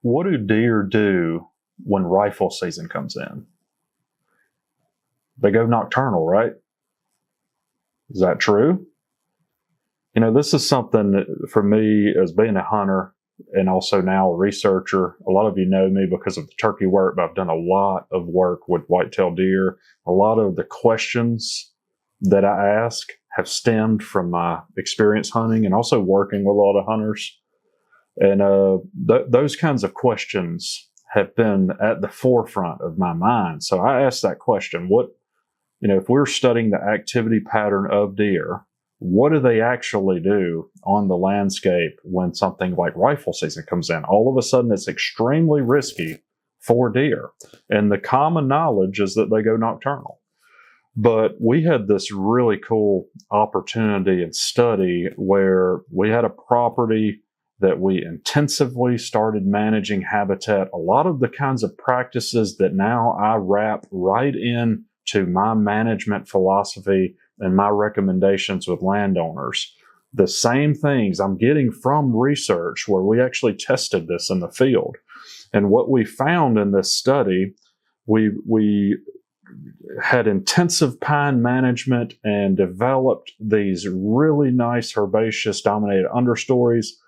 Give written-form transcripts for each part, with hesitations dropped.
what do deer do when rifle season comes in? They go nocturnal, right? Is that true? You know, this is something that, for me, as being a hunter and also now a researcher, a lot of you know me because of the turkey work, but I've done a lot of work with white-tailed deer. A lot of the questions that I ask have stemmed from my experience hunting and also working with a lot of hunters. And those kinds of questions have been at the forefront of my mind. So I asked that question, if we're studying the activity pattern of deer, what do they actually do on the landscape when something like rifle season comes in? All of a sudden, it's extremely risky for deer. And the common knowledge is that they go nocturnal. But we had this really cool opportunity and study where we had a property that we intensively started managing habitat. A lot of the kinds of practices that now I wrap right in to my management philosophy and my recommendations with landowners. The same things I'm getting from research where we actually tested this in the field. And what we found in this study, we had intensive pine management and developed these really nice herbaceous dominated understories.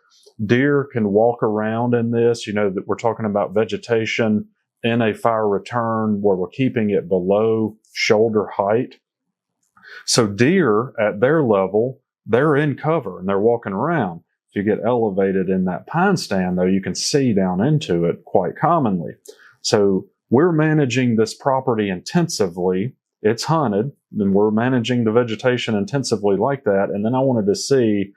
Deer can walk around in this, that we're talking about vegetation in a fire return where we're keeping it below shoulder height. So deer at their level, they're in cover and they're walking around. If you get elevated in that pine stand, though, you can see down into it quite commonly. So we're managing this property intensively. It's hunted, and we're managing the vegetation intensively like that. And then I wanted to see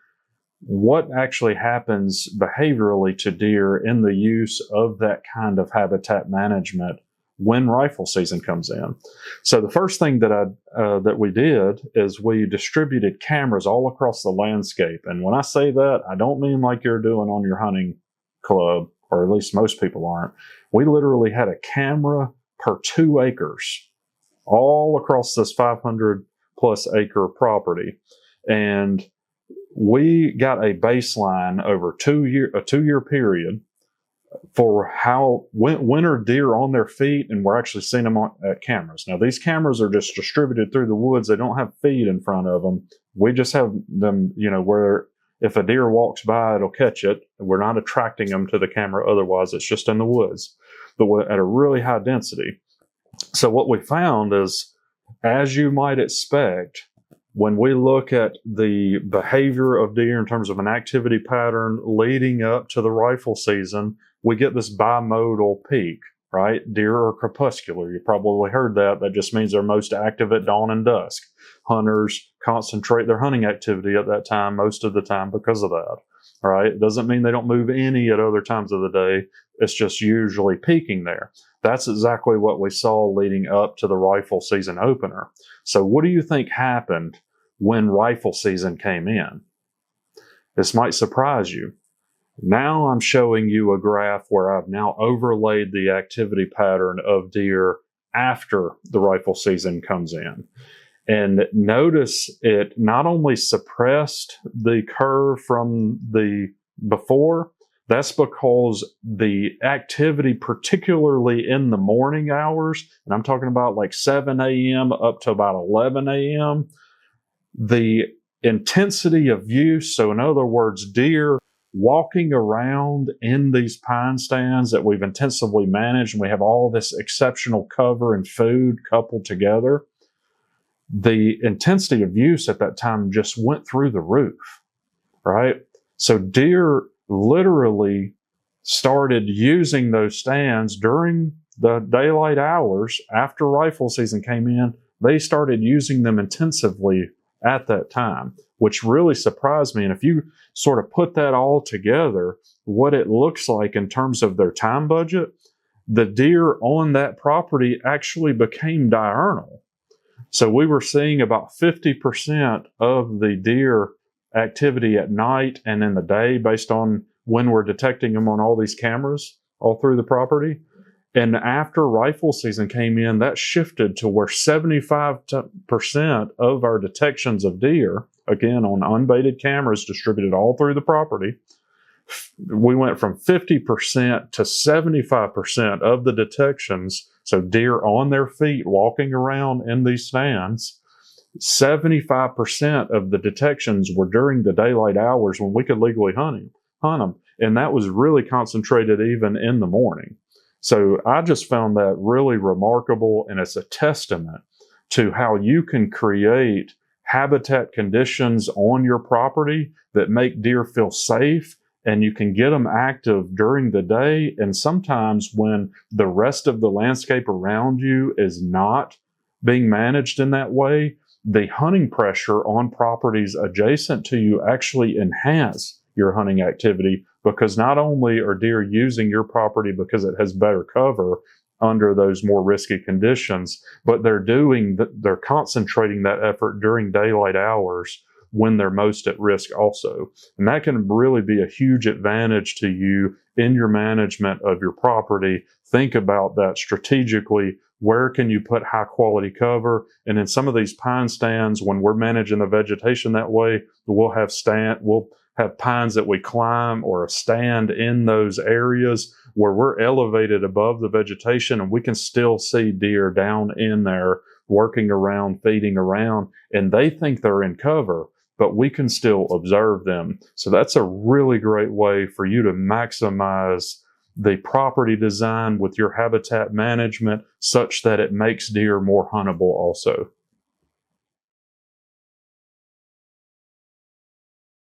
what actually happens behaviorally to deer in the use of that kind of habitat management when rifle season comes in. So the first thing that we did is we distributed cameras all across the landscape. And when I say that, I don't mean like you're doing on your hunting club, or at least most people aren't. We literally had a camera per 2 acres all across this 500 plus acre property. And we got a baseline over a 2-year period for when are deer on their feet, and we're actually seeing them at cameras. Now, these cameras are just distributed through the woods. They don't have feet in front of them. We just have them, where if a deer walks by, it'll catch it. We're not attracting them to the camera otherwise. It's just in the woods, but at a really high density. So what we found is, as you might expect, when we look at the behavior of deer in terms of an activity pattern leading up to the rifle season, we get this bimodal peak, right? Deer are crepuscular. You probably heard that. That just means they're most active at dawn and dusk. Hunters concentrate their hunting activity at that time most of the time because of that, right? It doesn't mean they don't move any at other times of the day. It's just usually peaking there. That's exactly what we saw leading up to the rifle season opener. So what do you think happened when rifle season came in? This might surprise you. Now I'm showing you a graph where I've now overlaid the activity pattern of deer after the rifle season comes in. And notice it not only suppressed the curve from the before, that's because the activity, particularly in the morning hours, and I'm talking about like 7 a.m. up to about 11 a.m., the intensity of use, so in other words, deer walking around in these pine stands that we've intensively managed, and we have all this exceptional cover and food coupled together, the intensity of use at that time just went through the roof, right? So deer literally started using those stands during the daylight hours after rifle season came in. They started using them intensively at that time, which really surprised me. And if you sort of put that all together, what it looks like in terms of their time budget, the deer on that property actually became diurnal. So we were seeing about 50% of the deer activity at night and in the day based on when we're detecting them on all these cameras all through the property. And after rifle season came in, that shifted to where 75% of our detections of deer, again on unbaited cameras distributed all through the property, We went from 50% to 75% of the detections. So deer on their feet walking around in these stands, 75% of the detections were during the daylight hours when we could legally hunt them. And that was really concentrated even in the morning. So I just found that really remarkable, and it's a testament to how you can create habitat conditions on your property that make deer feel safe, and you can get them active during the day. And sometimes when the rest of the landscape around you is not being managed in that way, the hunting pressure on properties adjacent to you actually enhance your hunting activity, because not only are deer using your property because it has better cover under those more risky conditions, but they're concentrating that effort during daylight hours when they're most at risk also. And that can really be a huge advantage to you in your management of your property. Think about that strategically. Where can you put high quality cover? And in some of these pine stands, when we're managing the vegetation that way, we'll have pines that we climb, or a stand in those areas where we're elevated above the vegetation, and we can still see deer down in there working around, feeding around, and they think they're in cover, but we can still observe them. So that's a really great way for you to maximize the property design with your habitat management such that it makes deer more huntable also.